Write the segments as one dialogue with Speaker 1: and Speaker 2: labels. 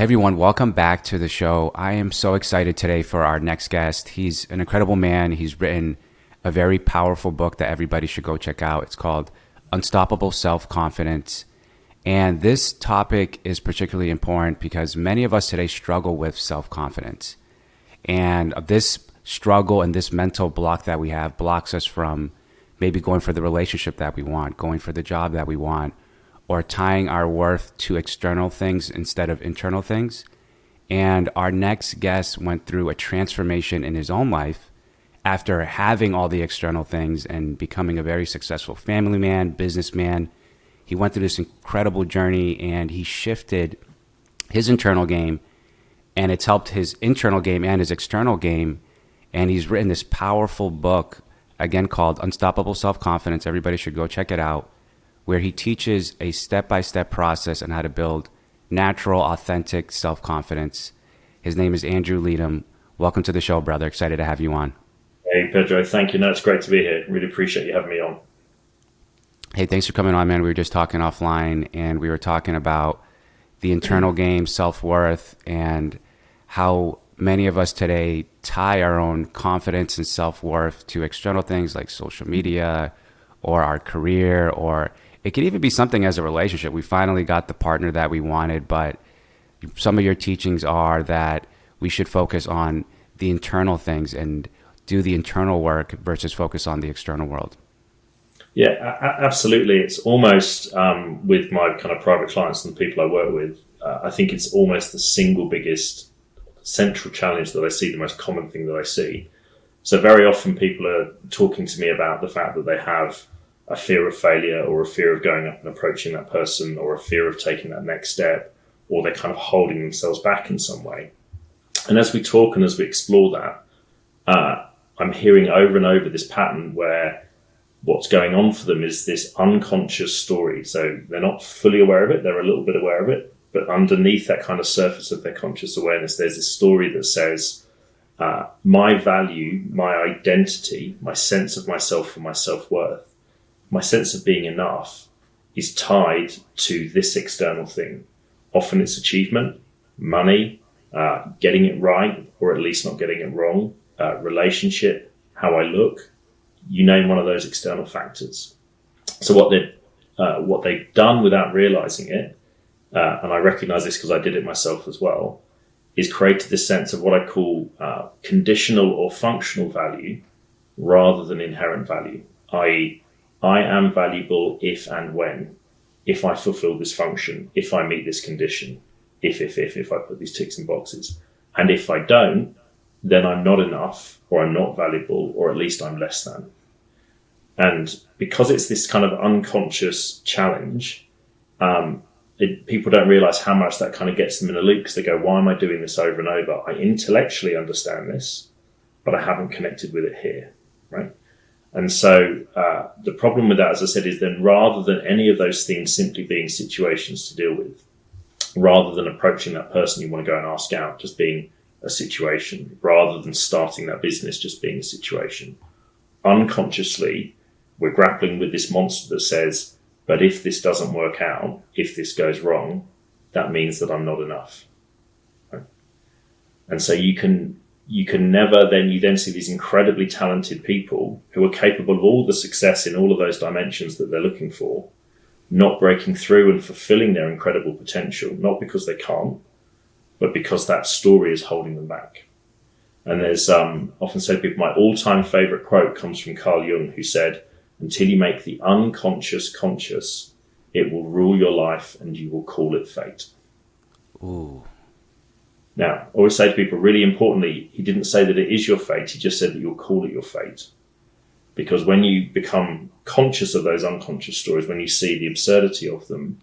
Speaker 1: Hey everyone, welcome back to the show. I am so excited today for our next guest. He's an incredible man. He's written a very powerful book that everybody should go check out. It's called Unstoppable Self-Confidence. And this topic is particularly important because many of us today struggle with self-confidence. And this struggle and this mental block that we have blocks us from maybe going for the relationship that we want, going for the job that we want, or tying our worth to external things instead of internal things. And our next guest went through a transformation in his own life after having all the external things and becoming a very successful family man, businessman. He went through this incredible journey and he shifted his internal game, and it's helped his internal game and his external game. And he's written this powerful book, again, called Unstoppable Self-Confidence. Everybody should go check it out, where he teaches a step-by-step process on how to build natural, authentic self-confidence. His name is Andrew Leedham. Welcome to the show, brother. Excited to have you on.
Speaker 2: Hey, Pedro. Thank you. No, it's great to be here. Really appreciate you having me on.
Speaker 1: Hey, thanks for coming on, man. We were just talking offline, and we were talking about the internal game, self-worth, and how many of us today tie our own confidence and self-worth to external things like social media or our career, or it could even be something as a relationship. We finally got the partner that we wanted, but some of your teachings are that we should focus on the internal things and do the internal work versus focus on the external world.
Speaker 2: Yeah, absolutely. It's almost with my kind of private clients and the people I work with, I think it's almost the single biggest central challenge that I see, the most common thing that I see. So very often people are talking to me about the fact that they have a fear of failure, or a fear of going up and approaching that person, or a fear of taking that next step, or they're kind of holding themselves back in some way. And as we talk and as we explore that, I'm hearing over and over this pattern where what's going on for them is this unconscious story. So they're not fully aware of it, they're a little bit aware of it, but underneath that kind of surface of their conscious awareness, there's this story that says, my value, my identity, my sense of myself and my self-worth, my sense of being enough is tied to this external thing. Often it's achievement, money, getting it right, or at least not getting it wrong, relationship, how I look, you name one of those external factors. So what they've done without realizing it, and I recognize this because I did it myself as well, is created this sense of what I call conditional or functional value rather than inherent value, i.e., I am valuable if and when, if I fulfill this function, if I meet this condition, if I put these ticks in boxes. And if I don't, then I'm not enough, or I'm not valuable, or at least I'm less than. And because it's this kind of unconscious challenge, people don't realize how much that kind of gets them in a loop, because they go, why am I doing this over and over? I intellectually understand this, but I haven't connected with it here, right? And so the problem with that, as I said, is then rather than any of those things simply being situations to deal with, rather than approaching that person you want to go and ask out just being a situation, rather than starting that business just being a situation, unconsciously we're grappling with this monster that says, but if this doesn't work out, if this goes wrong, that means that I'm not enough. Right? And so you then see these incredibly talented people who are capable of all the success in all of those dimensions that they're looking for, not breaking through and fulfilling their incredible potential, not because they can't, but because that story is holding them back. And there's often said, people, my all-time favorite quote comes from Carl Jung, who said, until you make the unconscious conscious, it will rule your life and you will call it fate.
Speaker 1: Ooh.
Speaker 2: Now, I always say to people, really importantly, he didn't say that it is your fate. He just said that you'll call it your fate. Because when you become conscious of those unconscious stories, when you see the absurdity of them,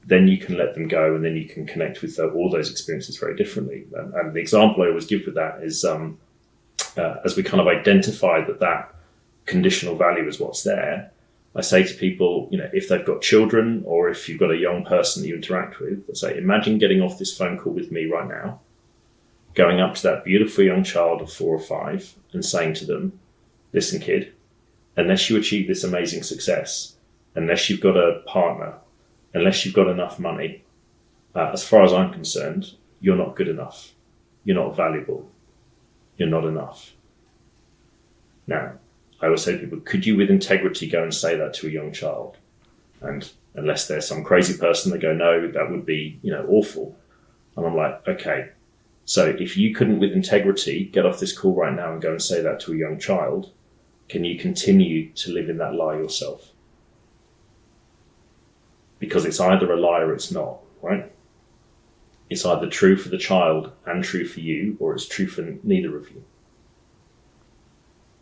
Speaker 2: then you can let them go, and then you can connect with all those experiences very differently. And the example I always give with that is, as we kind of identify that conditional value is what's there, I say to people, if they've got children, or if you've got a young person that you interact with, I say, imagine getting off this phone call with me right now, going up to that beautiful young child of 4 or 5 and saying to them, listen, kid, unless you achieve this amazing success, unless you've got a partner, unless you've got enough money, as far as I'm concerned, you're not good enough, you're not valuable, you're not enough. Now, I always say to people, could you with integrity go and say that to a young child? And unless they're some crazy person, they go, no, that would be, awful. And I'm like, okay, so if you couldn't with integrity get off this call right now and go and say that to a young child, can you continue to live in that lie yourself? Because it's either a lie or it's not, right? It's either true for the child and true for you, or it's true for neither of you.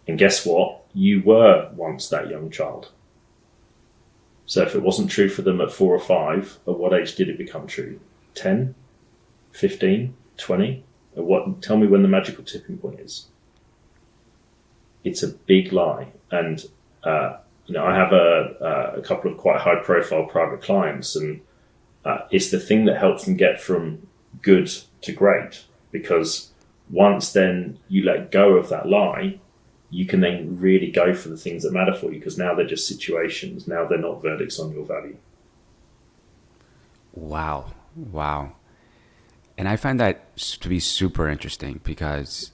Speaker 2: And guess what? You were once that young child. So if it wasn't true for them at 4 or 5, at what age did it become true? 10, 15, 20? Tell me when the magical tipping point is. It's a big lie. And, I have a couple of quite high profile private clients, and it's the thing that helps them get from good to great. Because once then you let go of that lie, you can then really go for the things that matter for you, because now they're just situations. Now they're not verdicts on your value.
Speaker 1: Wow. And I find that to be super interesting, because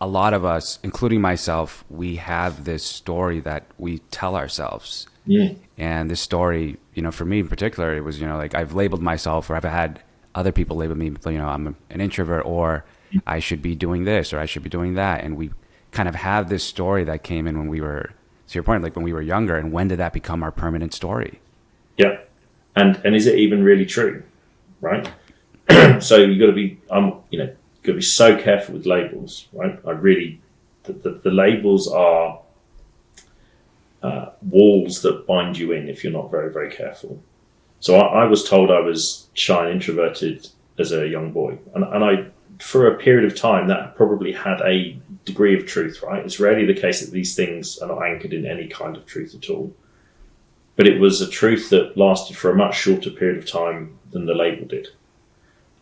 Speaker 1: a lot of us, including myself, we have this story that we tell ourselves. And this story, for me in particular, it was, like I've labeled myself, or I've had other people label me, I'm an introvert, or I should be doing this, or I should be doing that. And we kind of have this story that came in when we were, to your point, like when we were younger. And when did that become our permanent story?
Speaker 2: Yeah. And is it even really true? Right. So you got to be, got to be so careful with labels, right? The labels are walls that bind you in if you're not very, very careful. So I was told I was shy and introverted as a young boy. And I, for a period of time, that probably had a degree of truth, right? It's rarely the case that these things are not anchored in any kind of truth at all. But it was a truth that lasted for a much shorter period of time than the label did.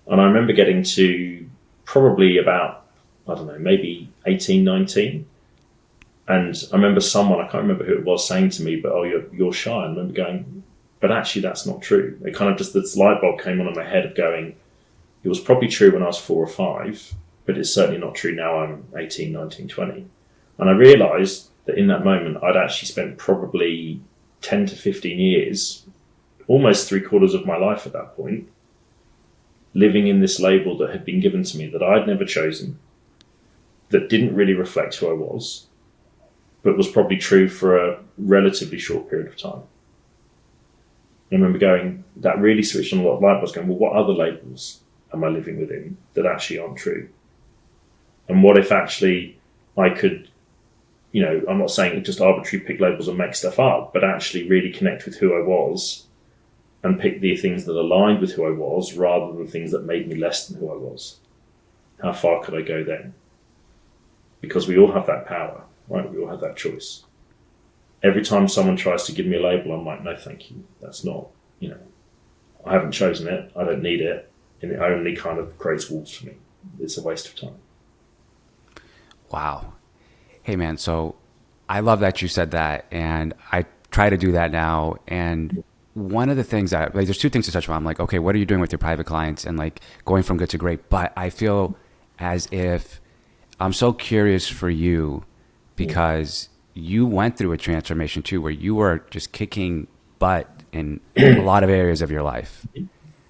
Speaker 2: And I remember getting to probably about, maybe 18, 19. And I remember someone, I can't remember who it was, saying to me, but you're shy. And I remember going, but actually that's not true. It kind of just, this light bulb came on in my head of going, it was probably true when I was 4 or 5, but it's certainly not true now I'm 18, 19, 20. And I realised that in that moment, I'd actually spent probably 10 to 15 years, almost 3/4 of my life at that point, living in this label that had been given to me that I'd never chosen, that didn't really reflect who I was, but was probably true for a relatively short period of time. And I remember going, that really switched on a lot of light bulbs, going, well, what other labels am I living within that actually aren't true? And what if actually I could, I'm not saying just arbitrarily pick labels and make stuff up, but actually really connect with who I was and pick the things that aligned with who I was rather than things that made me less than who I was. How far could I go then? Because we all have that power, right? We all have that choice. Every time someone tries to give me a label, I'm like, no, thank you. That's not, I haven't chosen it. I don't need it. And it only kind of creates walls for me. It's a waste of time.
Speaker 1: Wow. Hey, man, so I love that you said that. And I try to do that now. And one of the things that, there's 2 things to touch on. I'm like, okay, what are you doing with your private clients and like going from good to great? But I feel as if I'm so curious for you, because you went through a transformation too, where you were just kicking butt in a lot of areas of your life.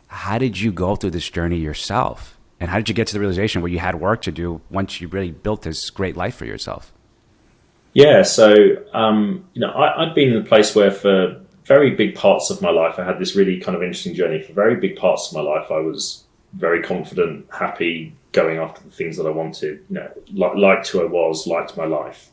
Speaker 1: How did you go through this journey yourself? And how did you get to the realization where you had work to do once you really built this great life for yourself?
Speaker 2: Yeah, so, I'd been in a place where for very big parts of my life, I had this really kind of interesting journey. For very big parts of my life, I was very confident, happy, going after the things that I wanted, liked who I was, liked my life.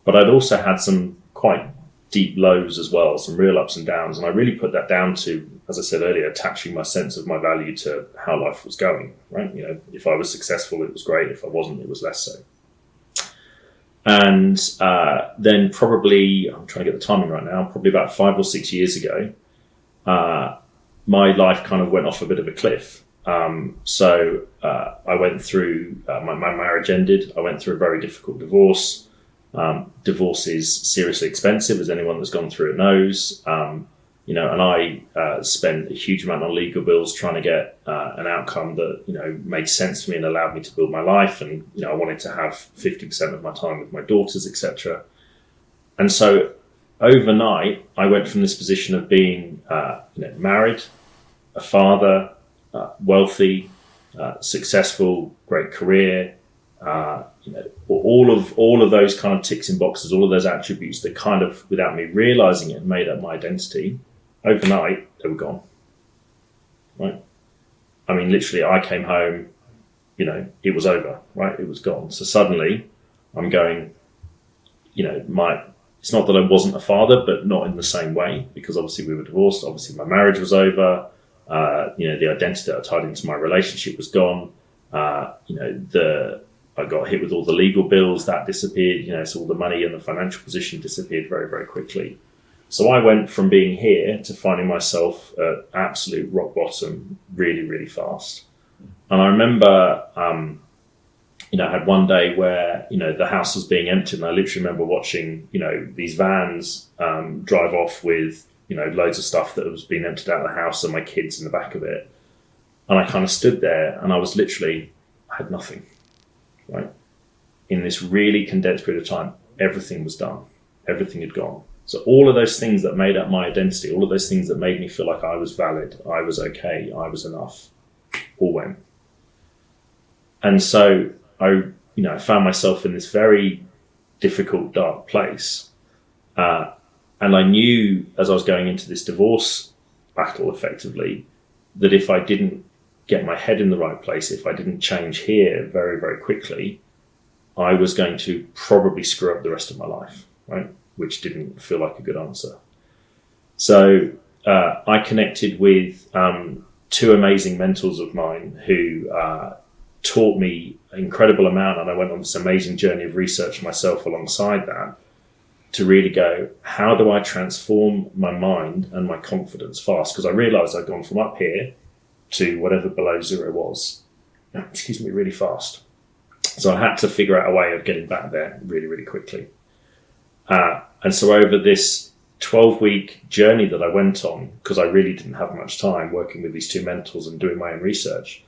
Speaker 2: But I'd also had some quite deep lows as well, some real ups and downs. And I really put that down to, as I said earlier, attaching my sense of my value to how life was going, right? If I was successful, it was great. If I wasn't, it was less so. And then probably, I'm trying to get the timing right now, probably about 5 or 6 years ago, my life kind of went off a bit of a cliff. So I went through, my marriage ended. I went through a very difficult divorce. Divorce is seriously expensive, as anyone that's gone through it knows. and I spent a huge amount on legal bills trying to get an outcome that, made sense for me and allowed me to build my life. And, I wanted to have 50% of my time with my daughters, etc. And so overnight, I went from this position of being, married, a father, wealthy, successful, great career, all of those kind of ticks in boxes, all of those attributes that kind of, without me realizing it, made up my identity. Overnight, they were gone. Right? I mean, literally, I came home, it was over, right? It was gone. So suddenly, I'm going, it's not that I wasn't a father, but not in the same way, because obviously we were divorced. Obviously, my marriage was over. The identity that I tied into my relationship was gone. I got hit with all the legal bills, that disappeared, so all the money and the financial position disappeared very, very quickly. So I went from being here to finding myself at absolute rock bottom really, really fast. And I remember, I had one day where, the house was being emptied, and I literally remember watching, these vans drive off with, loads of stuff that was being emptied out of the house and my kids in the back of it. And I kind of stood there and I had nothing. Right? In this really condensed period of time, everything was done. Everything had gone. So all of those things that made up my identity, all of those things that made me feel like I was valid, I was okay, I was enough, all went. And so I found myself in this very difficult, dark place. And I knew as I was going into this divorce battle, effectively, that if I didn't get my head in the right place, if I didn't change here very, very quickly, I was going to probably screw up the rest of my life, right? Which didn't feel like a good answer. So I connected with two amazing mentors of mine who taught me an incredible amount, and I went on this amazing journey of research myself alongside that to really go, how do I transform my mind and my confidence fast? Because I realized I'd gone from up here to whatever below zero was, really fast. So I had to figure out a way of getting back there really, really quickly. And so over this 12-week journey that I went on, because I really didn't have much time working with these two mentors and doing my own research,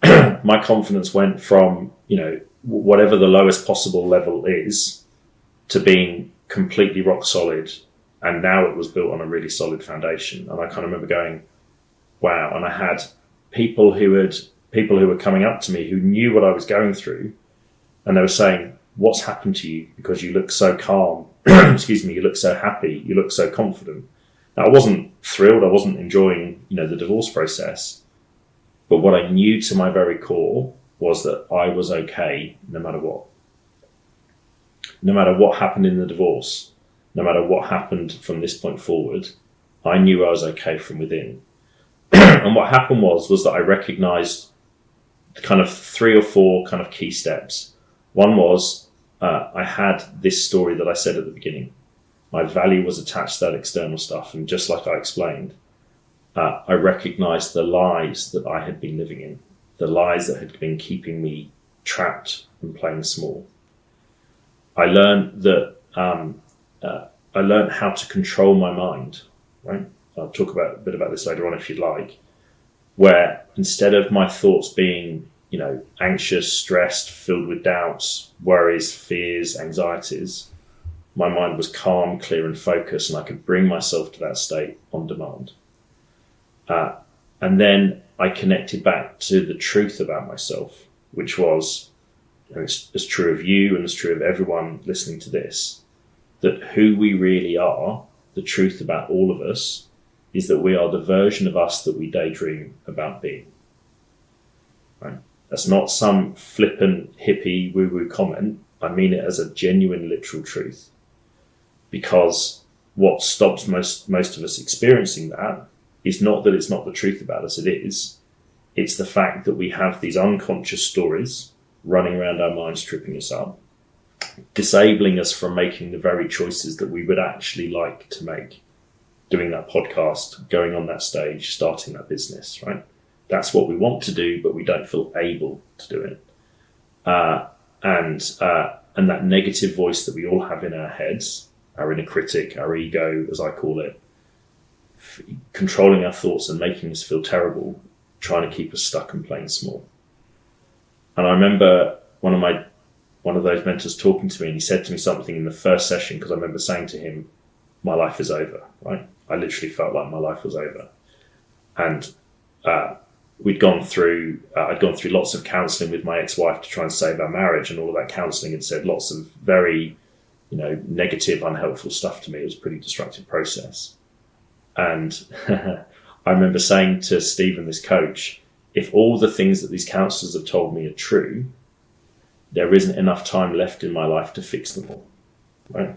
Speaker 2: my confidence went from, whatever the lowest possible level is to being completely rock solid. And now it was built on a really solid foundation. And I kind of remember going, wow. And I had people who were coming up to me who knew what I was going through. And they were saying, what's happened to you? Because you look so calm. You look so happy. You look so confident. Now, I wasn't thrilled. I wasn't enjoying, the divorce process. But what I knew to my very core was that I was okay no matter what. No matter what happened in the divorce, no matter what happened from this point forward, I knew I was okay from within. And what happened was that I recognized kind of 3 or 4 kind of key steps. One was I had this story that I said at the beginning. My value was attached to that external stuff. And just like I explained, I recognized the lies that I had been living in, the lies that had been keeping me trapped and playing small. I learned that I learned how to control my mind, right? I'll talk a bit about this later on if you'd like, where instead of my thoughts being, anxious, stressed, filled with doubts, worries, fears, anxieties, my mind was calm, clear, and focused, and I could bring myself to that state on demand. And then I connected back to the truth about myself, which was, and it's true of you and it's true of everyone listening to this, that who we really are, the truth about all of us, is that we are the version of us that we daydream about being. Right? That's not some flippant, hippie, woo-woo comment. I mean it as a genuine, literal truth. Because what stops most of us experiencing that is not that it's not the truth about us, it is. It's the fact that we have these unconscious stories running around our minds, tripping us up, disabling us from making the very choices that we would actually like to make. Doing that podcast, going on that stage, starting that business, right? That's what we want to do, but we don't feel able to do it. And that negative voice that we all have in our heads, our inner critic, our ego, as I call it, controlling our thoughts and making us feel terrible, trying to keep us stuck and playing small. And I remember one of those mentors talking to me, and he said to me something in the first session, because I remember saying to him, my life is over, right? I literally felt like my life was over. And I'd gone through lots of counselling with my ex-wife to try and save our marriage, and all of that counselling had said lots of very, negative, unhelpful stuff to me. It was a pretty destructive process. And I remember saying to Stephen, this coach, if all the things that these counsellors have told me are true, there isn't enough time left in my life to fix them all, right?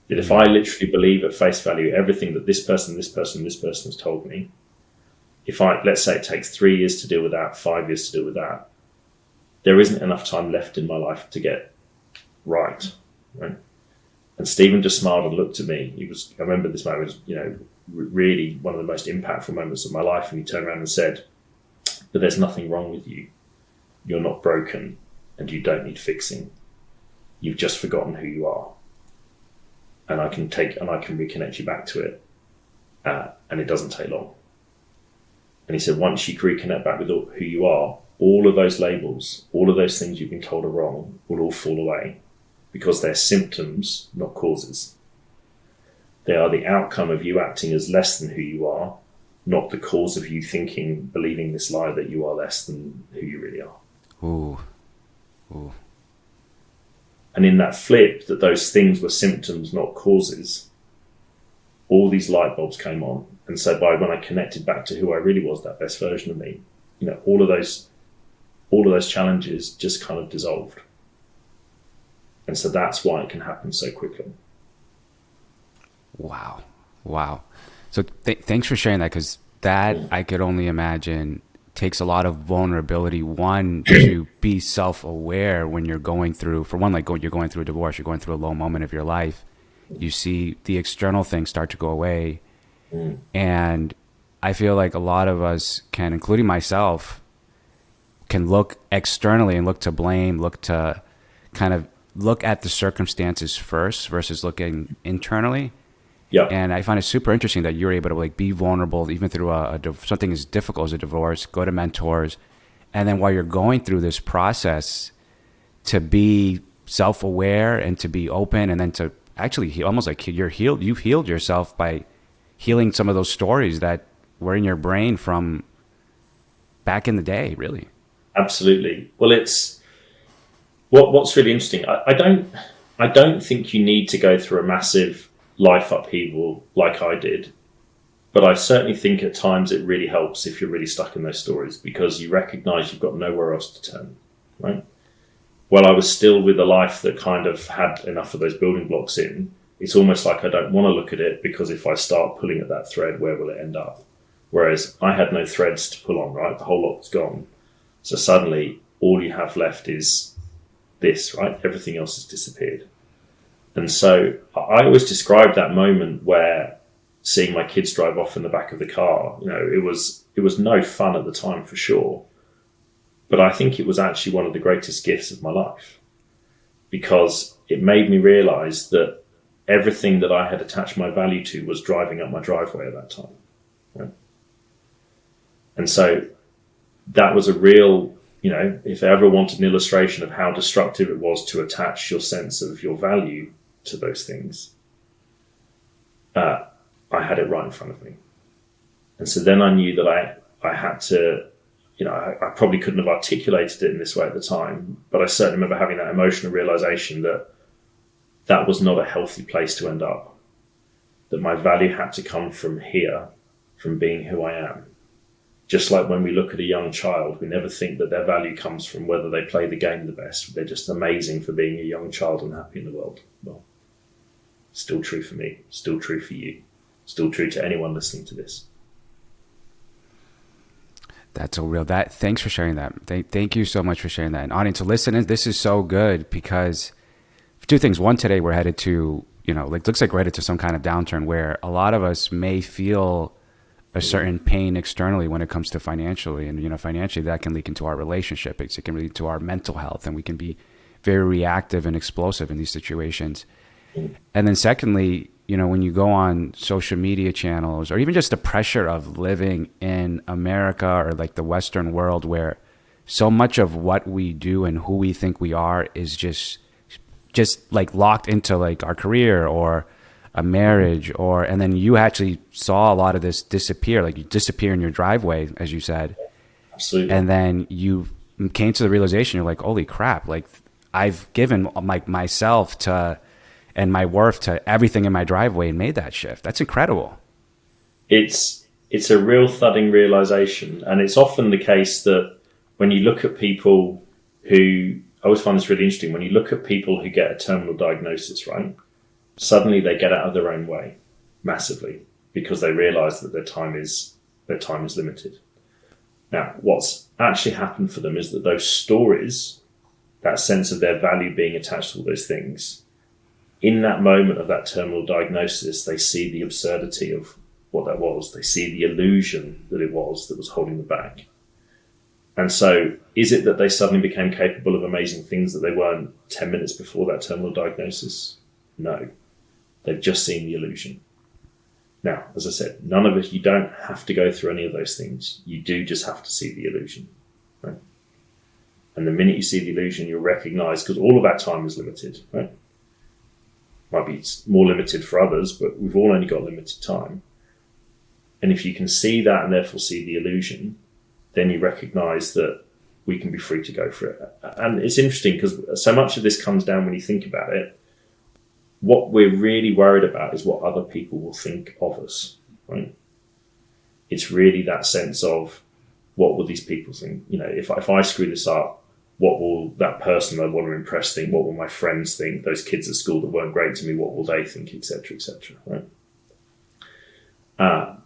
Speaker 2: That if I literally believe at face value everything that this person has told me, let's say it takes 3 years to deal with that, 5 years to deal with that, there isn't enough time left in my life to get right? And Stephen just smiled and looked at me. I remember this moment was, really one of the most impactful moments of my life. And he turned around and said, but there's nothing wrong with you. You're not broken and you don't need fixing. You've just forgotten who you are. And I can reconnect you back to it. And it doesn't take long. And he said, once you reconnect back with who you are, all of those labels, all of those things you've been told are wrong will all fall away, because they're symptoms, not causes. They are the outcome of you acting as less than who you are, not the cause of you believing this lie that you are less than who you really are.
Speaker 1: Ooh.
Speaker 2: And in that flip, that those things were symptoms, not causes, all these light bulbs came on. And so when I connected back to who I really was, that best version of me, all of those challenges just kind of dissolved. And so that's why it can happen so quickly.
Speaker 1: Wow. So thanks for sharing that, because that, I could only imagine, takes a lot of vulnerability. One, to be self-aware when you're going through, for one, like you're going through a divorce, you're going through a low moment of your life. You see the external things start to go away. And I feel like a lot of us can, including myself, can look externally and look to blame, look to kind of look at the circumstances first versus looking internally.
Speaker 2: Yeah.
Speaker 1: And I find it super interesting that you're able to be vulnerable even through something as difficult as a divorce, go to mentors, and then while you're going through this process, to be self-aware and to be open, and then to actually almost like you've healed yourself by healing some of those stories that were in your brain from back in the day, really.
Speaker 2: Absolutely. Well, it's what's really interesting. I don't think you need to go through a massive life upheaval like I did, but I certainly think at times it really helps if you're really stuck in those stories, because you recognize you've got nowhere else to turn, right? Well, I was still with a life that kind of had enough of those building blocks in. It's almost like I don't want to look at it, because if I start pulling at that thread, where will it end up? Whereas I had no threads to pull on, right? The whole lot was gone. So suddenly all you have left is this, right? Everything else has disappeared. And so I always describe that moment where seeing my kids drive off in the back of the car, it was no fun at the time for sure. But I think it was actually one of the greatest gifts of my life, because it made me realize that everything that I had attached my value to was driving up my driveway at that time. Right? And so that was a real, if I ever wanted an illustration of how destructive it was to attach your sense of your value to those things, I had it right in front of me. And so then I knew that I had to, I probably couldn't have articulated it in this way at the time, but I certainly remember having that emotional realization that that was not a healthy place to end up, that my value had to come from here, from being who I am. Just like when we look at a young child, we never think that their value comes from whether they play the game the best. They're just amazing for being a young child and happy in the world. Well, still true for me, still true for you, still true to anyone listening to this.
Speaker 1: That's so real. Thanks for sharing that. Thank you so much for sharing that. And audience, listening, this is so good, because two things. One, today we're headed to, looks like we're headed to some kind of downturn where a lot of us may feel a certain pain externally when it comes to financially. And, financially that can leak into our relationship. It can lead to our mental health, and we can be very reactive and explosive in these situations. And then secondly, you know, when you go on social media channels, or even just the pressure of living in America or like the Western world, where so much of what we do and who we think we are is just like locked into like our career or a marriage, or, and then you actually saw a lot of this disappear, like you disappear in your driveway, as you said.
Speaker 2: Absolutely.
Speaker 1: And then you came to the realization, you're like, holy crap, like I've given like myself to, and my worth to everything in my driveway, and made that shift. That's incredible.
Speaker 2: It's a real thudding realization, and it's often the case that when you look at people who, I always find this really interesting, when you look at people who get a terminal diagnosis, right? Suddenly they get out of their own way massively because they realize that their time is limited. Now, what's actually happened for them is that those stories, that sense of their value being attached to all those things, in that moment of that terminal diagnosis, they see the absurdity of what that was. They see the illusion that it was that was holding them back. And so is it that they suddenly became capable of amazing things that they weren't 10 minutes before that terminal diagnosis? No. They've just seen the illusion. Now, as I said, none of us, you don't have to go through any of those things. You do just have to see the illusion. Right? And the minute you see the illusion, you'll recognize, because all of that time is limited, right? Might be more limited for others, but we've all only got limited time. And if you can see that and therefore see the illusion, then you recognize that we can be free to go for it. And it's interesting because so much of this comes down, when you think about it, what we're really worried about is what other people will think of us, right? It's really that sense of, what will these people think? You know, if I screw this up, what will that person I want to impress think? What will my friends think? Those kids at school that weren't great to me, what will they think, etc., etc., right?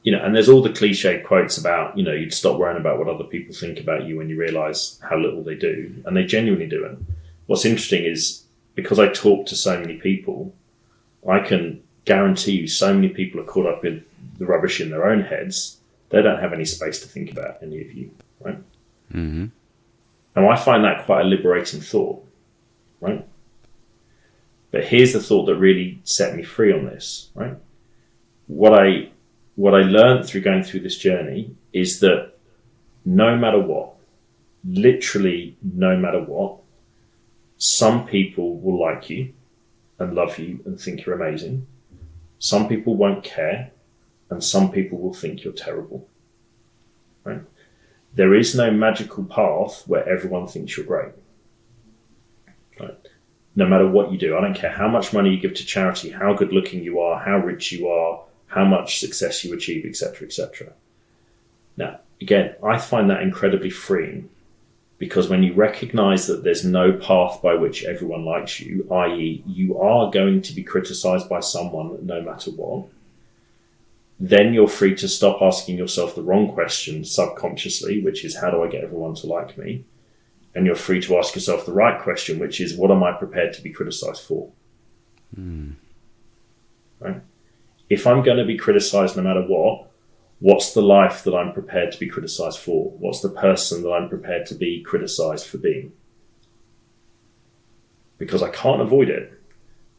Speaker 2: You know, and there's all the cliche quotes about, you know, you'd stop worrying about what other people think about you when you realize how little they do, and they genuinely do. And what's interesting is, because I talk to so many people, I can guarantee you so many people are caught up in the rubbish in their own heads, they don't have any space to think about any of you, right?
Speaker 1: Mm-hmm.
Speaker 2: And I find that quite a liberating thought, right? But here's the thought that really set me free on this, right? What I learned through going through this journey is that no matter what, literally no matter what, some people will like you and love you and think you're amazing. Some people won't care, and some people will think you're terrible, right? There is no magical path where everyone thinks you're great, right? No matter what you do, I don't care how much money you give to charity, how good looking you are, how rich you are, how much success you achieve, etc., etc. Now, again, I find that incredibly freeing, because when you recognize that there's no path by which everyone likes you, i.e. you are going to be criticized by someone no matter what, then you're free to stop asking yourself the wrong question subconsciously, which is, how do I get everyone to like me? And you're free to ask yourself the right question, which is, what am I prepared to be criticized for? Right? If I'm going to be criticized no matter what, what's the life that I'm prepared to be criticized for? What's the person that I'm prepared to be criticized for being? Because I can't avoid it.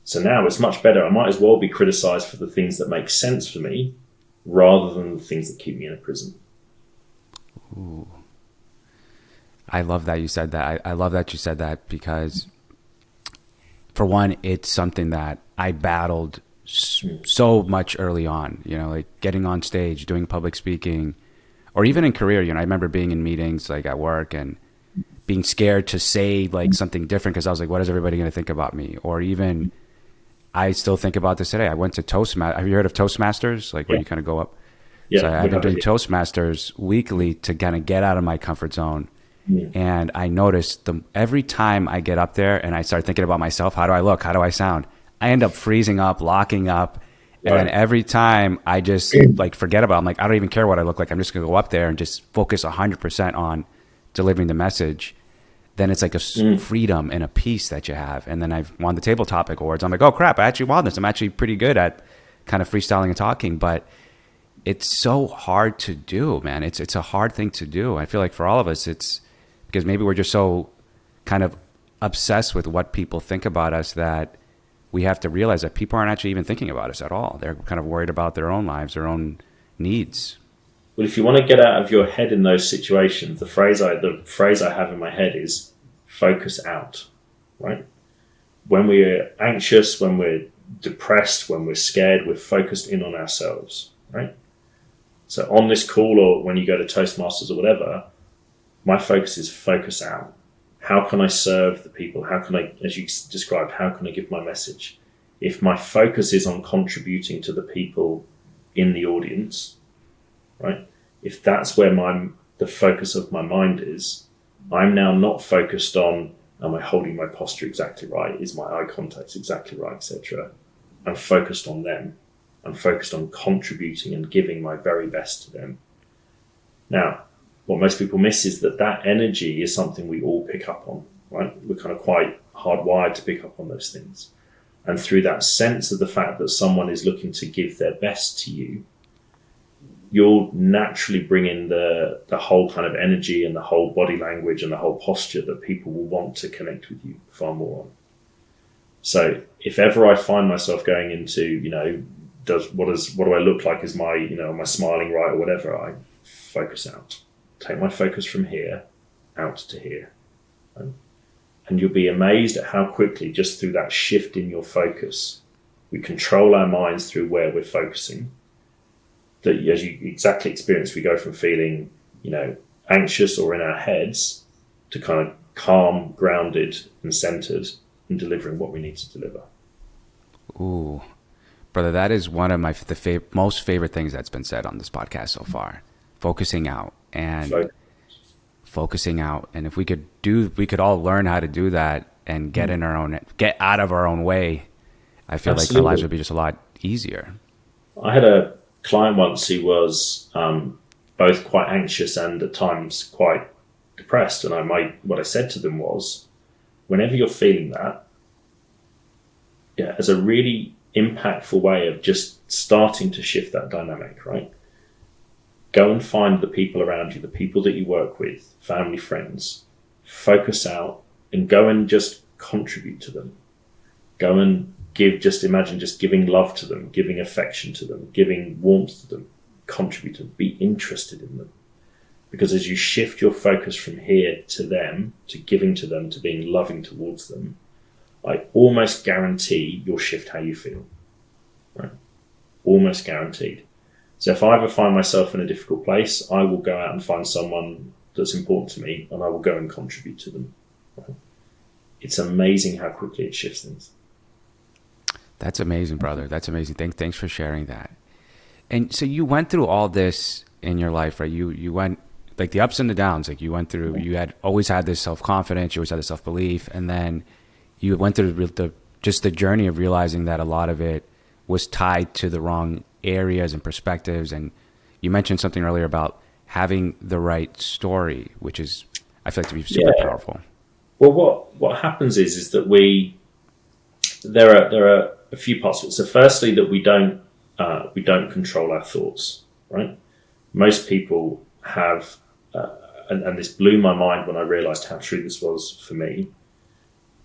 Speaker 2: So now it's much better. I might as well be criticized for the things that make sense for me, rather than the things that keep me in a prison.
Speaker 1: Ooh. I love that you said that. I love that you said that, because for one, it's something that I battled so much early on, you know, like getting on stage, doing public speaking, or even in career. You know, I remember being in meetings like at work and being scared to say like something different, because I was like, what is everybody going to think about me? Or even, I still think about this today. I went to Toastmasters. Have you heard of Toastmasters? Like where you kind of go up?
Speaker 2: Yeah,
Speaker 1: so I've been doing Toastmasters weekly to kind of get out of my comfort zone. And I noticed every time I get up there and I start thinking about myself, how do I look? How do I sound? I end up freezing up, locking up. And then every time I just like forget about it. I'm like, I don't even care what I look like. I'm just going to go up there and just focus 100% on delivering the message. Then it's like a freedom and a peace that you have. And then I've won the Table Topic Awards. I'm like, oh crap, I actually won this. I'm actually pretty good at kind of freestyling and talking, but it's so hard to do, man. It's a hard thing to do. I feel like for all of us, it's because maybe we're just so kind of obsessed with what people think about us that we have to realize that people aren't actually even thinking about us at all. They're kind of worried about their own lives, their own needs.
Speaker 2: Well, if you want to get out of your head in those situations, the phrase I have in my head is focus out, right? When we're anxious, when we're depressed, when we're scared, we're focused in on ourselves, right? So on this call, or when you go to Toastmasters or whatever, my focus is focus out. How can I serve the people? How can I, as you described, how can I give my message? If my focus is on contributing to the people in the audience, right? If that's where the focus of my mind is, I'm now not focused on, am I holding my posture exactly right? Is my eye contact exactly right, etc. I'm focused on them. I'm focused on contributing and giving my very best to them. Now, what most people miss is that energy is something we all pick up on, right? We're kind of quite hardwired to pick up on those things. And through that sense of the fact that someone is looking to give their best to you, you'll naturally bring in the whole kind of energy and the whole body language and the whole posture that people will want to connect with you far more on. So if ever I find myself going into, what do I look like? Is my, am I smiling right or whatever? I focus out. Take my focus from here out to here. Right? And you'll be amazed at how quickly, just through that shift in your focus, we control our minds through where we're focusing. That, as you exactly experienced, we go from feeling, anxious or in our heads to kind of calm, grounded and centered and delivering what we need to deliver. Ooh,
Speaker 1: brother, that is one of the most favorite things that's been said on this podcast so far. Focusing out and focusing out. And if we could all learn how to do that and get out of our own way, I feel like our lives would be just a lot easier.
Speaker 2: I had a client once who was both quite anxious and at times quite depressed. And what I said to them was, whenever you're feeling that, as a really impactful way of just starting to shift that dynamic, right? Go and find the people around you, the people that you work with, family, friends, focus out and go and just contribute to them. Go and imagine just giving love to them, giving affection to them, giving warmth to them, contribute to them, be interested in them. Because as you shift your focus from here to them, to giving to them, to being loving towards them, I almost guarantee you'll shift how you feel. Right? Almost guaranteed. So if I ever find myself in a difficult place, I will go out and find someone that's important to me and I will go and contribute to them. Right? It's amazing how quickly it shifts things.
Speaker 1: That's amazing, brother. That's amazing. Thanks for sharing that. And so you went through all this in your life, right? You went, like, the ups and the downs, like you went through, you had always had this self-confidence, you always had this self-belief, and then you went through the journey of realizing that a lot of it was tied to the wrong areas and perspectives. And you mentioned something earlier about having the right story, which is, I feel like, to be super powerful.
Speaker 2: Well, what happens is that there are a few parts of it. So firstly, that we don't control our thoughts, right? Most people have, and this blew my mind when I realized how true this was for me,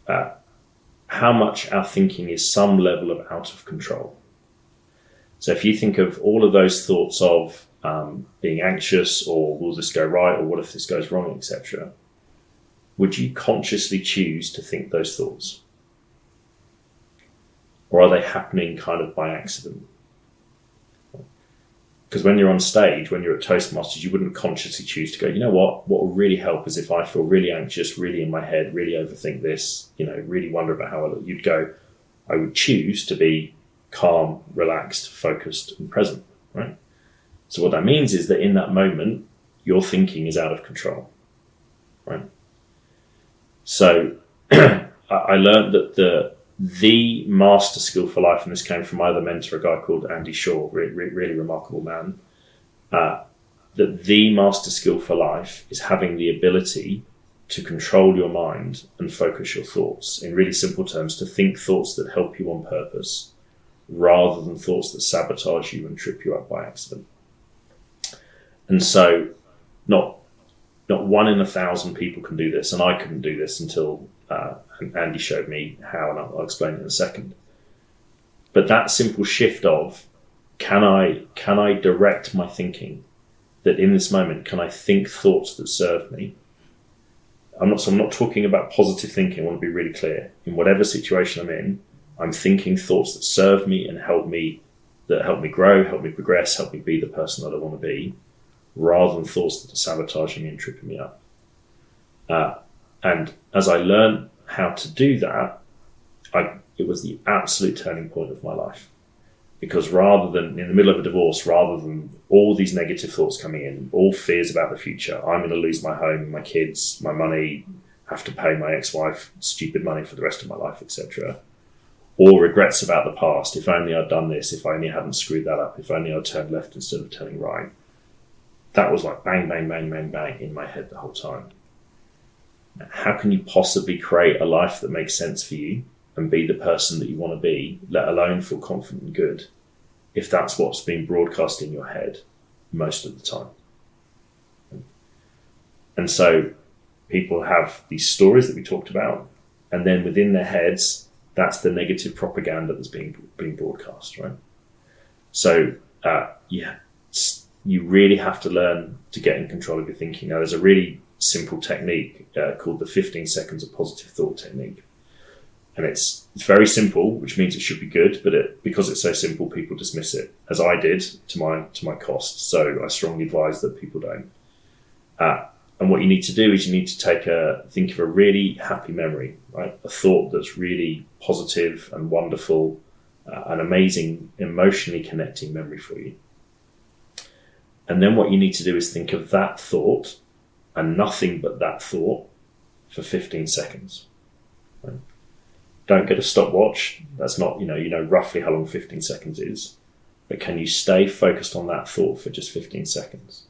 Speaker 2: how much our thinking is some level of out of control. So if you think of all of those thoughts of being anxious, or will this go right, or what if this goes wrong, etc., would you consciously choose to think those thoughts? Or are they happening kind of by accident? Because when you're on stage, when you're at Toastmasters, you wouldn't consciously choose to go, you know what will really help is if I feel really anxious, really in my head, really overthink this, really wonder about how I look. You'd go, I would choose to be calm, relaxed, focused, and present, right? So what that means is that in that moment, your thinking is out of control, right? So I learned that the master skill for life, and this came from my other mentor, a guy called Andy Shaw, really remarkable man, that the master skill for life is having the ability to control your mind and focus your thoughts. In really simple terms, to think thoughts that help you on purpose rather than thoughts that sabotage you and trip you up by accident. And so not 1 in 1,000 people can do this, and I couldn't do this until Andy showed me how, and I'll explain in a second. But that simple shift of, can I direct my thinking, that in this moment, can I think thoughts that serve me? I'm not talking about positive thinking. I want to be really clear. In whatever situation I'm in, I'm thinking thoughts that serve me and help me grow, help me progress, help me be the person that I want to be, rather than thoughts that are sabotaging me and tripping me up. And as I learned how to do that, it was the absolute turning point of my life. Because rather than, in the middle of a divorce, rather than all these negative thoughts coming in, all fears about the future, I'm going to lose my home, my kids, my money, have to pay my ex-wife stupid money for the rest of my life, etc. Or regrets about the past. If only I'd done this, if I only hadn't screwed that up, if only I'd turned left instead of turning right. That was like bang, bang, bang, bang, bang in my head the whole time. How can you possibly create a life that makes sense for you and be the person that you want to be, let alone feel confident and good, if that's what's being broadcast in your head most of the time? And so people have these stories that we talked about, and then within their heads, that's the negative propaganda that's being broadcast, right? So, you really have to learn to get in control of your thinking. Now, there's a really simple technique called the 15 seconds of positive thought technique. And it's very simple, which means it should be good, but because it's so simple, people dismiss it, as I did to my cost. So I strongly advise that people don't. And what you need to do is you need to think of a really happy memory, right? A thought that's really positive and wonderful, an amazing, emotionally connecting memory for you. And then what you need to do is think of that thought and nothing but that thought for 15 seconds. Right? Don't get a stopwatch. That's not, you know roughly how long 15 seconds is. But can you stay focused on that thought for just 15 seconds?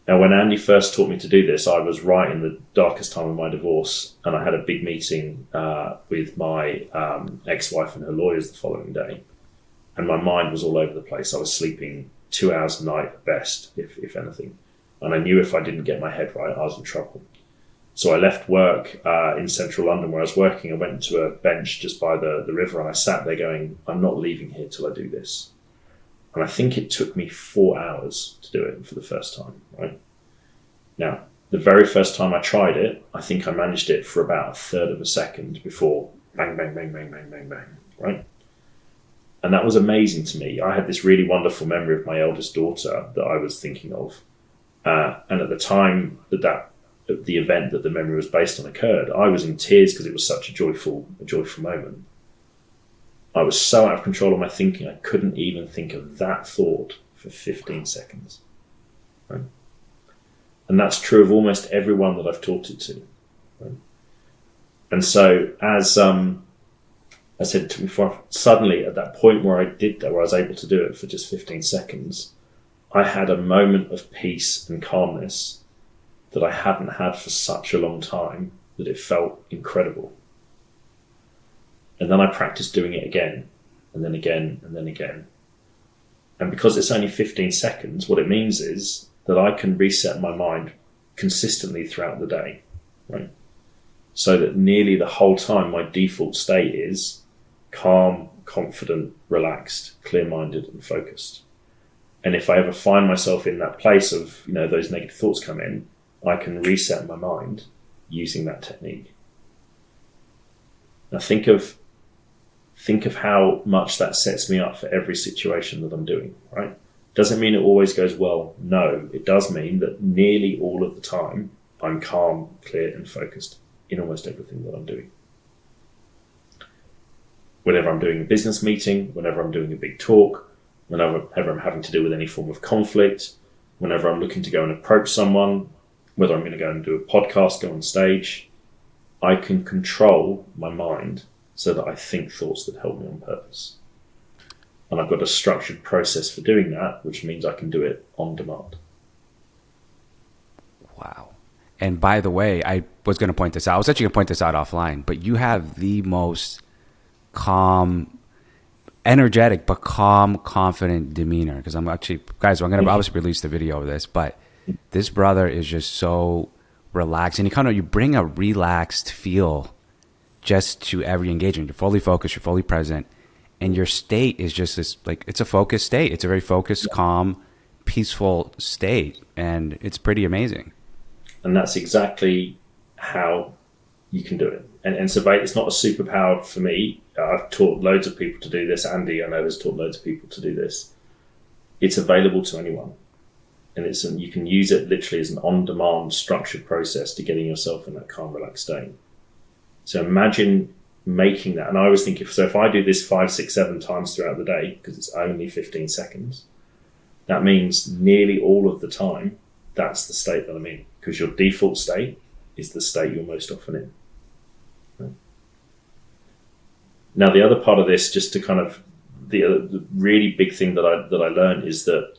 Speaker 2: Now, when Andy first taught me to do this, I was right in the darkest time of my divorce, and I had a big meeting with my ex-wife and her lawyers the following day. And my mind was all over the place. I was sleeping 2 hours a night at best, if anything. And I knew if I didn't get my head right, I was in trouble. So I left work in central London where I was working. I went to a bench just by the river, and I sat there going, I'm not leaving here till I do this. And I think it took me 4 hours to do it for the first time, right? Now, the very first time I tried it, I think I managed it for about a third of a second before bang, bang, bang, bang, bang, bang, bang, right? And that was amazing to me. I had this really wonderful memory of my eldest daughter that I was thinking of. And at the time that the event that the memory was based on occurred, I was in tears because it was such a joyful moment. I was so out of control of my thinking, I couldn't even think of that thought for 15 seconds. Right? And that's true of almost everyone that I've taught it to. Right? And so, as I said to before, suddenly at that point where I was able to do it for just 15 seconds, I had a moment of peace and calmness that I hadn't had for such a long time that it felt incredible. And then I practiced doing it again, and then again, and then again. And because it's only 15 seconds, what it means is that I can reset my mind consistently throughout the day, right? So that nearly the whole time my default state is calm, confident, relaxed, clear-minded, and focused. And if I ever find myself in that place of, those negative thoughts come in, I can reset my mind using that technique. Now think of how much that sets me up for every situation that I'm doing, right? Doesn't mean it always goes well. No, it does mean that nearly all of the time I'm calm, clear, and focused in almost everything that I'm doing. Whenever I'm doing a business meeting, whenever I'm doing a big talk, whenever I'm having to deal with any form of conflict, whenever I'm looking to go and approach someone, whether I'm going to go and do a podcast, go on stage, I can control my mind so that I think thoughts that help me on purpose. And I've got a structured process for doing that, which means I can do it on demand.
Speaker 1: Wow. And by the way, I was going to point this out. I was actually going to point this out offline, but you have the most calm, energetic, but calm, confident demeanor. Because I'm actually, guys, I'm going to obviously release the video of this, but this brother is just so relaxed. And you bring a relaxed feel just to every engagement. You're fully focused, you're fully present. and your state is just this, like, it's a focused state. It's a very focused, calm, peaceful state, and it's pretty amazing.
Speaker 2: And that's exactly how you can do it. And so it's not a superpower for me. I've taught loads of people to do this. Andy, I know, has taught loads of people to do this. It's available to anyone. And you can use it literally as an on-demand structured process to getting yourself in that calm, relaxed state. So imagine making that. And I always think, if I do this 5, 6, 7 times throughout the day, because it's only 15 seconds, that means nearly all of the time, that's the state that I'm in. Because your default state is the state you're most often in. Right? Now, the other part of this, just to kind of, the really big thing that I learned is that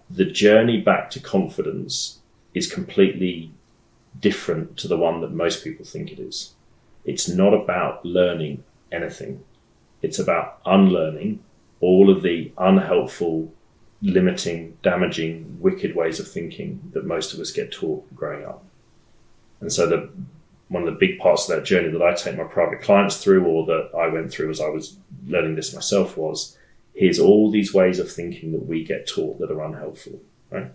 Speaker 2: the journey back to confidence is completely different to the one that most people think it is. It's not about learning anything. It's about unlearning all of the unhelpful, limiting, damaging, wicked ways of thinking that most of us get taught growing up. And so one of the big parts of that journey that I take my private clients through, or that I went through as I was learning this myself, was here's all these ways of thinking that we get taught that are unhelpful, right?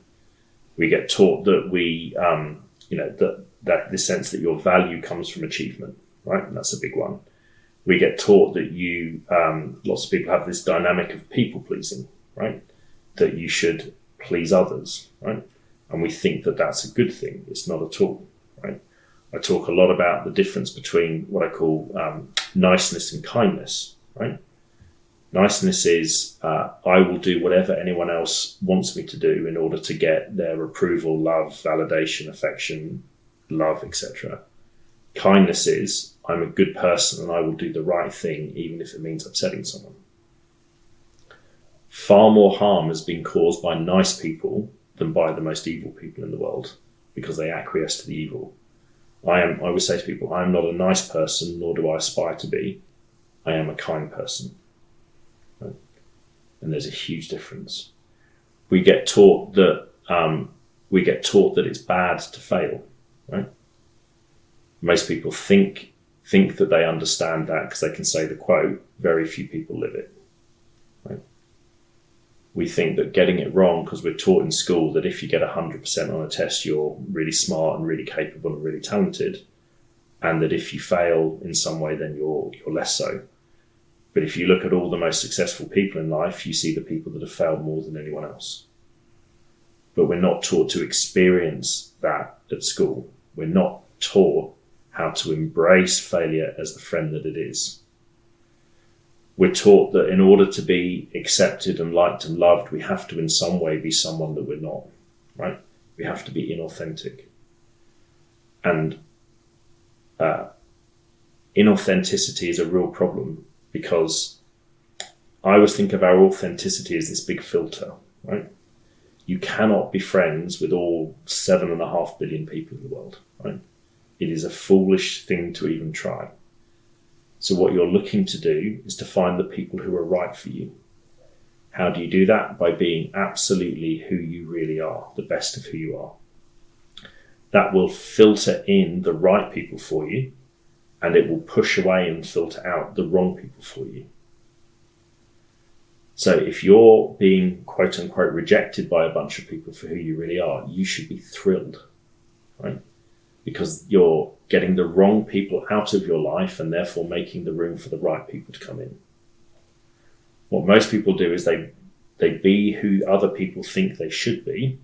Speaker 2: We get taught that that this sense that your value comes from achievement, right? And that's a big one. We get taught that lots of people have this dynamic of people pleasing, right? That you should please others, right? And we think that that's a good thing. It's not at all, right? I talk a lot about the difference between what I call niceness and kindness, right? Niceness is I will do whatever anyone else wants me to do in order to get their approval, love, validation, affection, love, etc. Kindness is I'm a good person and I will do the right thing even if it means upsetting someone. Far more harm has been caused by nice people than by the most evil people in the world, because they acquiesce to the evil. I always say to people, I am not a nice person, nor do I aspire to be. I am a kind person. Right? And there's a huge difference. We get taught that it's bad to fail, right? Most people think that they understand that because they can say the quote. Very few people live it. Right? We think that getting it wrong, because we're taught in school that if you get 100% on a test, you're really smart and really capable and really talented, and that if you fail in some way, then you're less so. But if you look at all the most successful people in life, you see the people that have failed more than anyone else. But we're not taught to experience that at school. We're not taught how to embrace failure as the friend that it is. We're taught that in order to be accepted and liked and loved, we have to in some way be someone that we're not, right? We have to be inauthentic. And inauthenticity is a real problem, because I always think of our authenticity as this big filter, right? You cannot be friends with all 7.5 billion people in the world, right? It is a foolish thing to even try. So what you're looking to do is to find the people who are right for you. How do you do that? By being absolutely who you really are, the best of who you are. That will filter in the right people for you, and it will push away and filter out the wrong people for you. So if you're being quote unquote rejected by a bunch of people for who you really are, you should be thrilled, right? Because you're getting the wrong people out of your life and therefore making the room for the right people to come in. What most people do is they be who other people think they should be.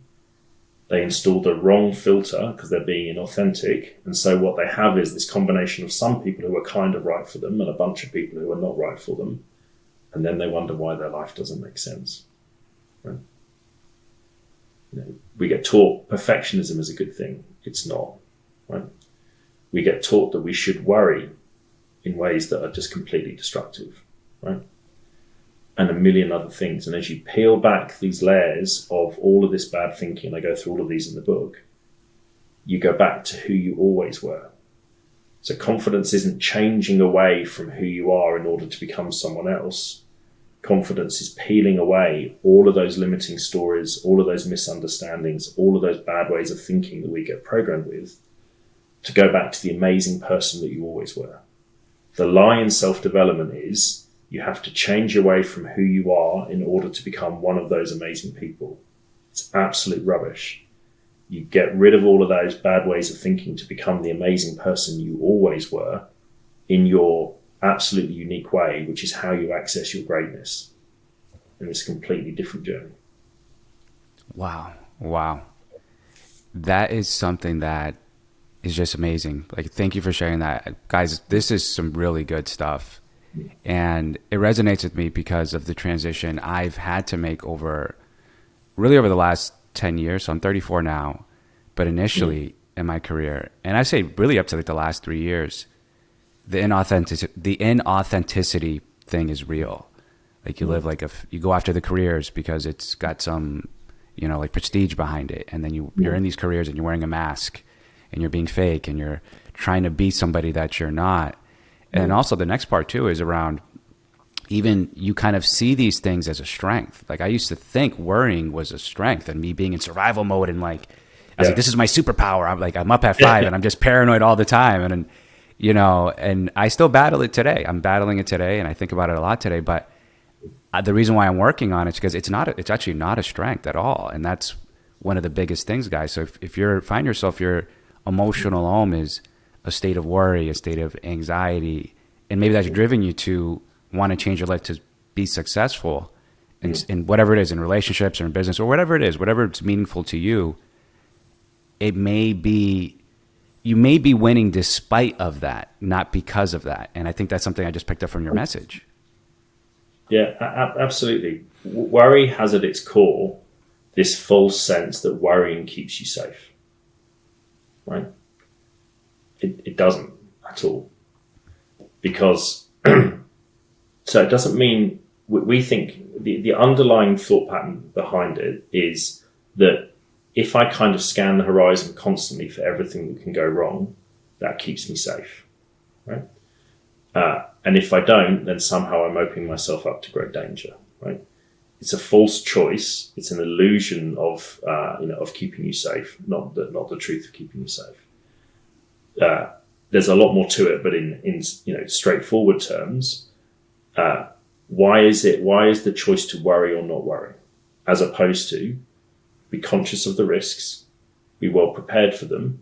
Speaker 2: They install the wrong filter because they're being inauthentic. And so what they have is this combination of some people who are kind of right for them and a bunch of people who are not right for them. And then they wonder why their life doesn't make sense. Right? We get taught perfectionism is a good thing. It's not. Right? We get taught that we should worry in ways that are just completely destructive, right? And a million other things. And as you peel back these layers of all of this bad thinking, I go through all of these in the book, you go back to who you always were. So confidence isn't changing away from who you are in order to become someone else. Confidence is peeling away all of those limiting stories, all of those misunderstandings, all of those bad ways of thinking that we get programmed with, to go back to the amazing person that you always were. The lie in self-development is you have to change away from who you are in order to become one of those amazing people. It's absolute rubbish. You get rid of all of those bad ways of thinking to become the amazing person you always were in your absolutely unique way, which is how you access your greatness. And it's a completely different journey.
Speaker 1: Wow. Wow. That is something that is just amazing. Like, thank you for sharing that. Guys, this is some really good stuff. And it resonates with me because of the transition I've had to make over the last 10 years. So I'm 34 now, but initially in my career, and I say really up to like the last 3 years, the inauthenticity thing is real. Like, you live like you go after the careers because it's got some, like prestige behind it. And then you're in these careers and you're wearing a mask and you're being fake and you're trying to be somebody that you're not. And also the next part too is around, even you kind of see these things as a strength. Like, I used to think worrying was a strength, and me being in survival mode, and like, I was like, this is my superpower. I'm up at 5 and I'm just paranoid all the time. And and I still battle it today. I'm battling it today, and I think about it a lot today. But the reason why I'm working on it is because it's actually not a strength at all. And that's one of the biggest things, guys. So if find yourself, your emotional home is a state of worry, a state of anxiety, and maybe that's driven you to want to change your life to be successful in whatever it is, in relationships or in business or whatever it is, whatever it's meaningful to you, you may be winning despite of that, not because of that. And I think that's something I just picked up from your message.
Speaker 2: Yeah, absolutely. Worry has at its core this false sense that worrying keeps you safe, right? It doesn't at all. Because, so it doesn't mean, we think the underlying thought pattern behind it is that if I kind of scan the horizon constantly for everything that can go wrong, that keeps me safe, right? And if I don't, then somehow I'm opening myself up to great danger, right? It's a false choice. It's an illusion of keeping you safe, not the truth of keeping you safe. There's a lot more to it, but in straightforward terms, why is the choice to worry or not worry, as opposed to be conscious of the risks, be well prepared for them,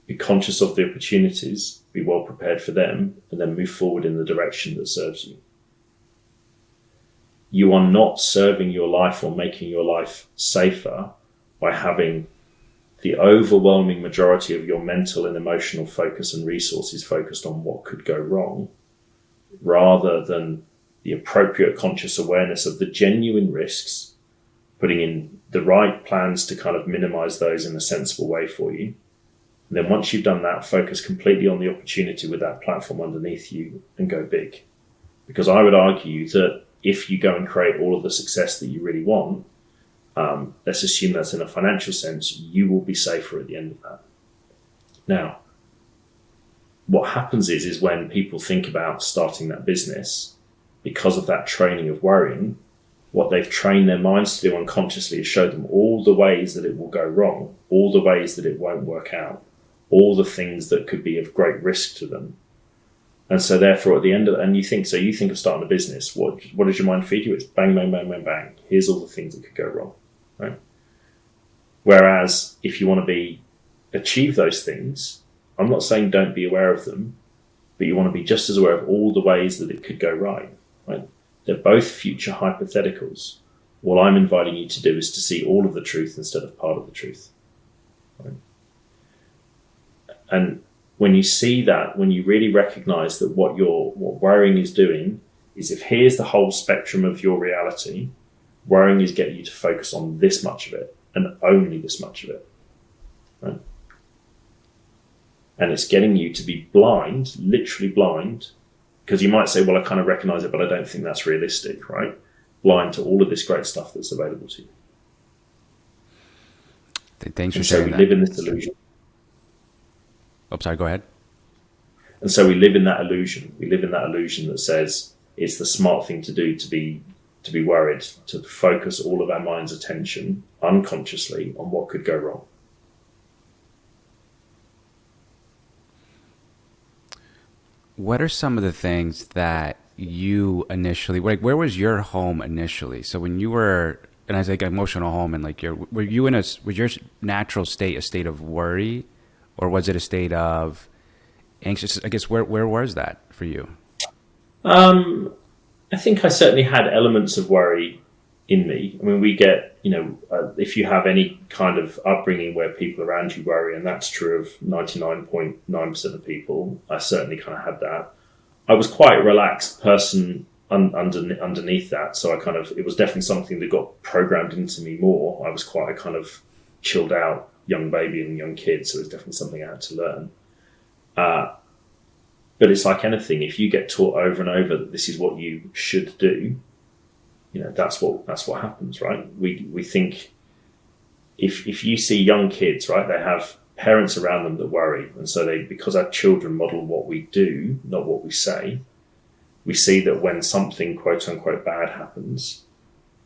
Speaker 2: be conscious of the opportunities, be well prepared for them, and then move forward in the direction that serves you. You are not serving your life or making your life safer by having the overwhelming majority of your mental and emotional focus and resources focused on what could go wrong, rather than the appropriate conscious awareness of the genuine risks, putting in the right plans to kind of minimize those in a sensible way for you. And then once you've done that, focus completely on the opportunity with that platform underneath you and go big. Because I would argue that if you go and create all of the success that you really want, let's assume that's in a financial sense, you will be safer at the end of that. Now, what happens is when people think about starting that business, because of that training of worrying, what they've trained their minds to do unconsciously is show them all the ways that it will go wrong, all the ways that it won't work out, all the things that could be of great risk to them. And so therefore at the end of and you think of starting a business, what does your mind feed you? It's bang, bang, bang, bang, bang. Here's all the things that could go wrong, right? Whereas if you want to achieve those things, I'm not saying don't be aware of them, but you want to be just as aware of all the ways that it could go right? They're both future hypotheticals. All I'm inviting you to do is to see all of the truth instead of part of the truth. Right? And when you see that, when you really recognize that what worrying is doing is, if here's the whole spectrum of your reality, worrying is getting you to focus on this much of it and only this much of it. Right? And it's getting you to be blind, literally blind, because you might say, well, I kind of recognize it, but I don't think that's realistic, right? Blind to all of this great stuff that's available to you.
Speaker 1: Thanks for sharing that.
Speaker 2: So we live in this illusion.
Speaker 1: Oh, sorry, go ahead.
Speaker 2: And so we live in that illusion. We live in that illusion that says it's the smart thing to do to be worried, to focus all of our mind's attention unconsciously on what could go wrong.
Speaker 1: What are some of the things that you initially, like, where was your home initially? So when you were, and I was like emotional home, and like, were you in was your natural state a state of worry, or was it a state of anxious? I guess where was that for you?
Speaker 2: I think I certainly had elements of worry in me. I mean, we get, if you have any kind of upbringing where people around you worry, and that's true of 99.9% of people, I certainly kind of had that. I was quite a relaxed person underneath that. So it was definitely something that got programmed into me more. I was quite a kind of chilled out young baby and young kid. So it was definitely something I had to learn. But it's like anything, if you get taught over and over that this is what you should do, that's what happens, right? We think if you see young kids, right, they have parents around them that worry, and so because our children model what we do, not what we say, we see that when something quote unquote bad happens,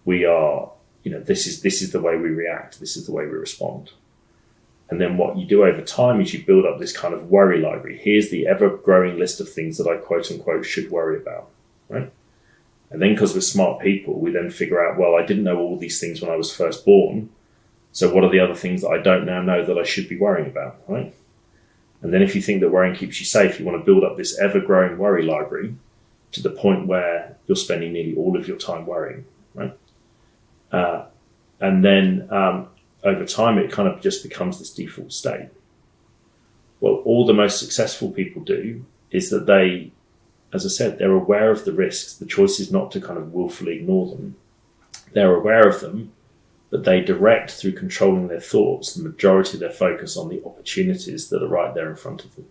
Speaker 2: we are, this is the way we react, this is the way we respond. And then what you do over time is you build up this kind of worry library. Here's the ever-growing list of things that I quote-unquote should worry about, right? And then because we're smart people, we then figure out, well, I didn't know all these things when I was first born, so what are the other things that I don't now know that I should be worrying about, right? And then if you think that worrying keeps you safe, you want to build up this ever-growing worry library to the point where you're spending nearly all of your time worrying, right? And then over time, it kind of just becomes this default state. Well, all the most successful people do is that they, as I said, they're aware of the risks. The choice is not to kind of willfully ignore them. They're aware of them, but they direct through controlling their thoughts the majority of their focus on the opportunities that are right there in front of them.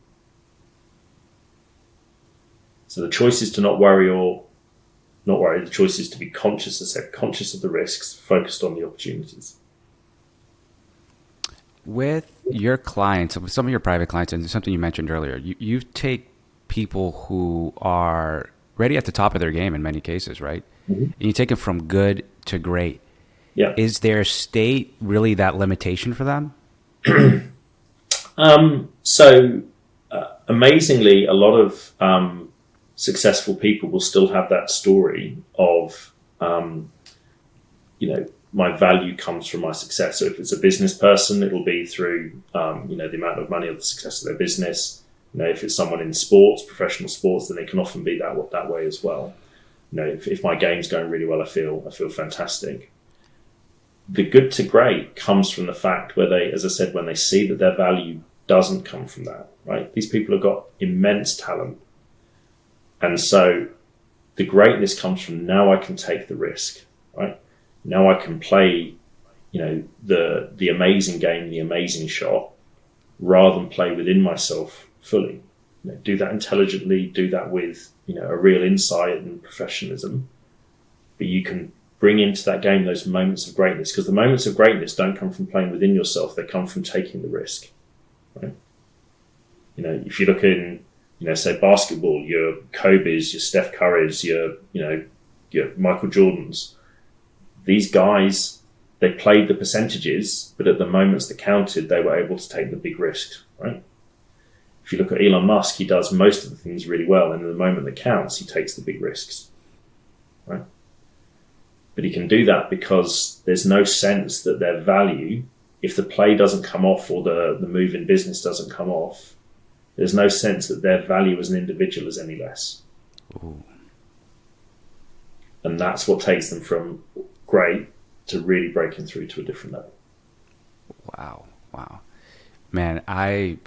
Speaker 2: So the choice is to not worry or not worry. The choice is to be conscious, as I said, conscious of the risks, focused on the opportunities.
Speaker 1: With your clients, with some of your private clients, and something you mentioned earlier, you take people who are already at the top of their game in many cases, right? Mm-hmm. And you take them from good to great.
Speaker 2: Yeah.
Speaker 1: Is their state really that limitation for them?
Speaker 2: Amazingly, a lot of successful people will still have that story of, my value comes from my success. So if it's a business person, it'll be through, the amount of money or the success of their business. If it's someone in sports, professional sports, then it can often be that way as well. If my game's going really well, I feel fantastic. The good to great comes from the fact where they, as I said, when they see that their value doesn't come from that, right? These people have got immense talent. And so the greatness comes from now I can take the risk, right? Now I can play, the amazing game, the amazing shot, rather than play within myself fully. Do that intelligently, do that with, a real insight and professionalism. But you can bring into that game those moments of greatness, because the moments of greatness don't come from playing within yourself, they come from taking the risk, right? If you look in, say basketball, your Kobe's, your Steph Curry's, your Michael Jordan's, these guys, they played the percentages, but at the moments that counted, they were able to take the big risks, right? If you look at Elon Musk, he does most of the things really well, and in the moment that counts, he takes the big risks, right? But he can do that because there's no sense that their value, if the play doesn't come off or the move in business doesn't come off, there's no sense that their value as an individual is any less. Ooh. And that's what takes them from great to really breaking through to a different level.
Speaker 1: Wow. Man, I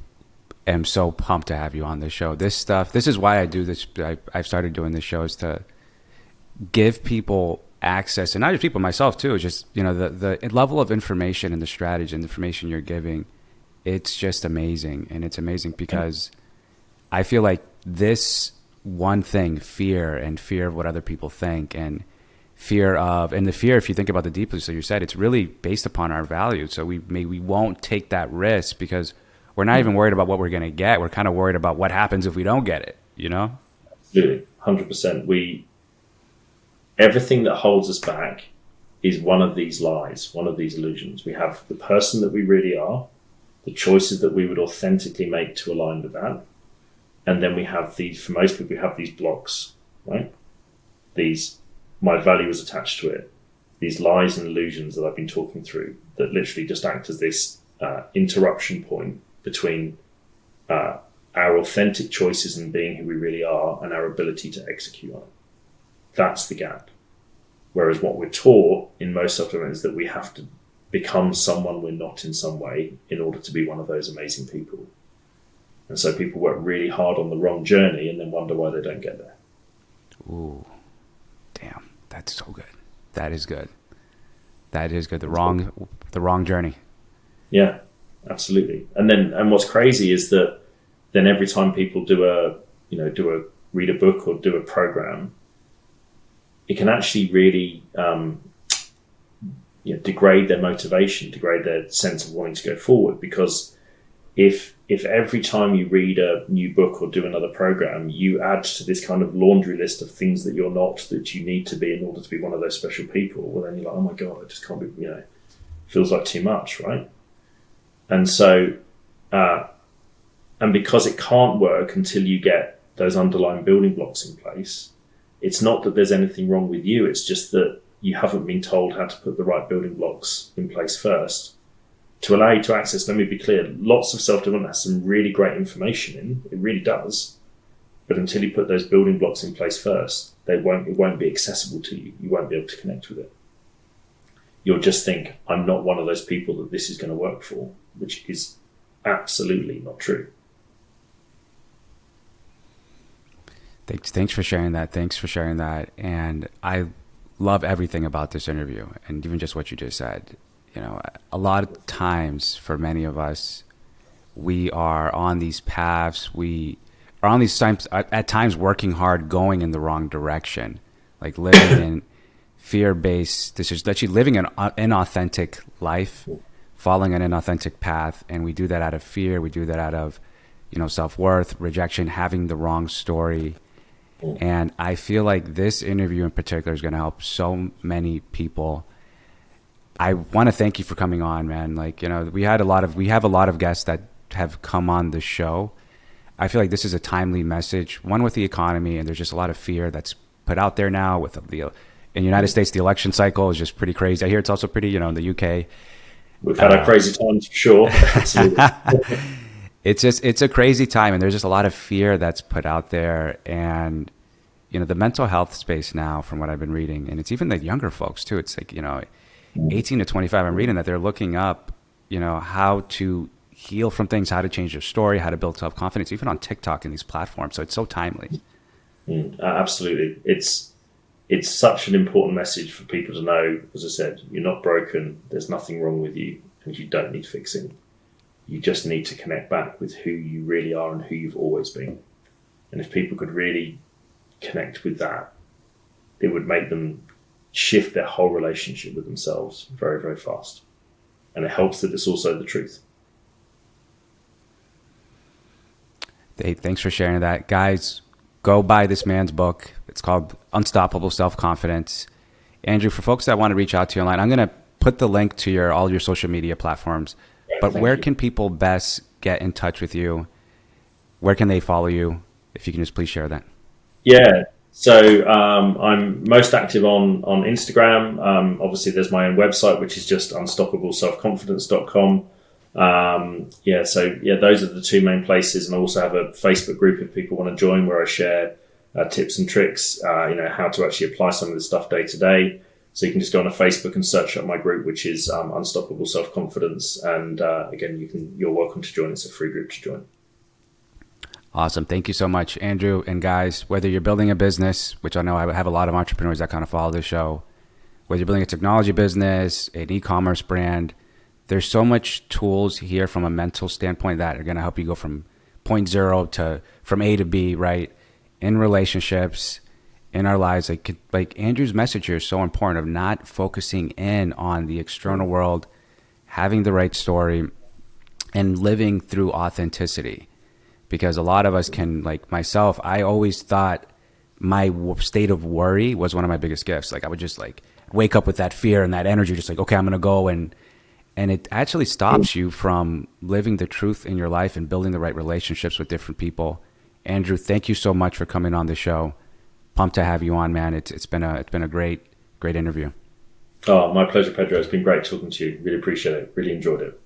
Speaker 1: am so pumped to have you on this show. This is why I do this. I've started doing this show is to give people access, and not just people, myself too. It's just, the level of information and the strategy and the information you're giving, it's just amazing. And it's amazing because I feel like this one thing, fear of what other people think, and the fear, if you think about the deeply, so you said, it's really based upon our values. So we won't take that risk because we're not even worried about what we're going to get. We're kind of worried about what happens if we don't get it,
Speaker 2: Absolutely, 100%. Everything that holds us back is one of these lies, one of these illusions. We have the person that we really are, the choices that we would authentically make to align with that. And then we have for most people, we have these blocks, right? these, my value is attached to it, these lies and illusions that I've been talking through that literally just act as this interruption point between our authentic choices and being who we really are and our ability to execute on it. That's the gap. Whereas what we're taught in most self-development is that we have to become someone we're not in some way in order to be one of those amazing people. And so people work really hard on the wrong journey and then wonder why they don't get there.
Speaker 1: Ooh, damn, that's so good. That is good. That is good. The wrong journey.
Speaker 2: Yeah, absolutely. And what's crazy is that then every time people read a book or do a program, it can actually really degrade their motivation, degrade their sense of wanting to go forward. Because if every time you read a new book or do another program, you add to this kind of laundry list of things that you're not, that you need to be in order to be one of those special people, well, then you're like, oh my God, I just can't be, feels like too much, right? And so, and because it can't work until you get those underlying building blocks in place, it's not that there's anything wrong with you. It's just that you haven't been told how to put the right building blocks in place first to allow you to access. Let me be clear. Lots of self-development has some really great information in. It really does. But until you put those building blocks in place first, it won't be accessible to you. You won't be able to connect with it. You'll just think, I'm not one of those people that this is going to work for, which is absolutely not true.
Speaker 1: Thanks for sharing that. And I love everything about this interview, and even just what you just said. A lot of times for many of us, we are on these paths. We are on these times, at times working hard, going in the wrong direction, like living in fear-based decisions, actually living an inauthentic life, following an inauthentic path. And we do that out of fear. We do that out of, self-worth, rejection, having the wrong story. And I feel like this interview in particular is going to help so many people. I want to thank you for coming on, man. We have a lot of guests that have come on the show. I feel like this is a timely message, one with the economy, and there's just a lot of fear that's put out there now with in the United States, the election cycle is just pretty crazy. I hear it's also pretty, in the UK.
Speaker 2: We've had our crazy times for sure. Absolutely.
Speaker 1: It's a crazy time, and there's just a lot of fear that's put out there. And, the mental health space now, from what I've been reading, and it's even the younger folks too. It's like, 18 to 25, I'm reading that they're looking up, how to heal from things, how to change their story, how to build self-confidence, even on TikTok and these platforms. So it's so timely.
Speaker 2: Absolutely. It's such an important message for people to know. As I said, you're not broken. There's nothing wrong with you, and you don't need fixing. You just need to connect back with who you really are and who you've always been. And if people could really connect with that, it would make them shift their whole relationship with themselves very, very fast. And it helps that it's also the truth.
Speaker 1: Hey, thanks for sharing that. Guys, go buy this man's book. It's called Unstoppable Self-Confidence. Andrew, for folks that want to reach out to you online, I'm going to put the link to all your social media platforms. But where can people best get in touch with you? Where can they follow you? If you can just please share that. Yeah.
Speaker 2: So I'm most active on Instagram. Obviously, there's my own website, which is just unstoppableselfconfidence.com. Those are the two main places. And I also have a Facebook group if people want to join, where I share tips and tricks, how to actually apply some of this stuff day to day. So you can just go on a Facebook and search up my group, which is Unstoppable Self-Confidence. And again, you're welcome to join. It's a free group to join.
Speaker 1: Awesome. Thank you so much, Andrew. And guys, whether you're building a business, which I know I have a lot of entrepreneurs that kind of follow this show, whether you're building a technology business, an e-commerce brand, there's so much tools here from a mental standpoint that are going to help you go from point zero to from A to B, right? In relationships, in our lives. Like Andrew's message here is so important, of not focusing in on the external world, having the right story, and living through authenticity. Because a lot of us can, like myself, I always thought my state of worry was one of my biggest gifts. Like I would just wake up with that fear and that energy, just okay, I'm going to go. And it actually stops you from living the truth in your life and building the right relationships with different people. Andrew, thank you so much for coming on the show. pumped to have you on, man. It's been a great interview.
Speaker 2: Oh, my pleasure, Pedro. It's been great talking to you. Really appreciate it. Really enjoyed it.